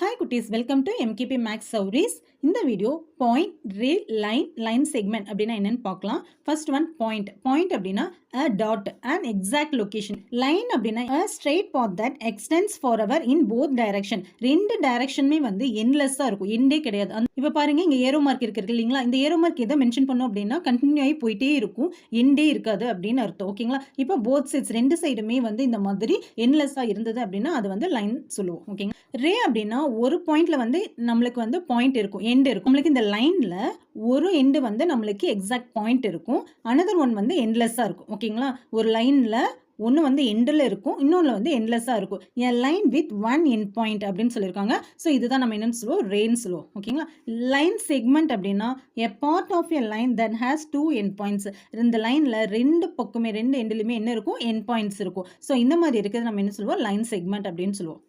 Hi குட்டீஸ், welcome to MKP Max Saurys. இந்த video point, ரே, line segment அப்படின்னா என்னன்னு பார்க்கலாம். First one point. பாயிண்ட் அப்படின்னா a dot, an exact location. Line அப்படின்னா a straight path that extends forever in both direction. ரெண்டு டைரக்ஷனுமே வந்து எண்ட்லெஸ்ஸாக இருக்கும், எண்டே கிடையாது. இப்போ பாருங்க, இங்கே ஏரோ மார்க் இருக்கு இல்லைங்களா? இந்த ஏரோ மார்க் எதை மென்ஷன் பண்ணோம் அப்படின்னா கண்டினியூ ஆகி போயிட்டே இருக்கும், எண்டே இருக்காது அப்படின்னு அர்த்தம். ஓகேங்களா? இப்போ போத் சைட்ஸ் ரெண்டு சைடுமே வந்து இந்த மாதிரி எண்ட்லெஸ்ஸாக இருந்தது அப்படின்னா அது வந்து லைன் சொல்லுவோம். ஓகேங்களா? ரே அப்படின்னா ஒரு பாயிண்ட்ல வந்து நம்மளுக்கு வந்து பாயிண்ட் இருக்கும், எண்ட் இருக்கும். நம்மளுக்கு இந்த லைன்ல ஒரு எண்டு வந்து நம்மளுக்கு எக்ஸாக்ட் பாயிண்ட் இருக்கும், அனதர் ஒன் வந்து எண்ட்லெஸ்ஸாக இருக்கும். ஓகேங்களா? ஒரு லைன்ல ஒன்று வந்து எண்டில் இருக்கும், இன்னொன்று வந்து எண்ட்லெஸ்ஸாக இருக்கும். எ line with one end point அப்படின்னு சொல்லியிருக்காங்க. ஸோ இதுதான் நம்ம என்னன்னு சொல்லுவோம், ரேன்னு சொல்லுவோம். ஓகேங்களா? லைன் செக்மெண்ட் அப்படின்னா a part of a line that has two end points. இந்த லைனில் ரெண்டு பக்கமே ரெண்டு எண்டுலையுமே என்ன இருக்கும், எண்ட் பாயிண்ட்ஸ் இருக்கும். ஸோ இந்த மாதிரி இருக்கிறது நம்ம என்ன சொல்லுவோம், லைன் செக்மெண்ட் அப்படின்னு சொல்லுவோம்.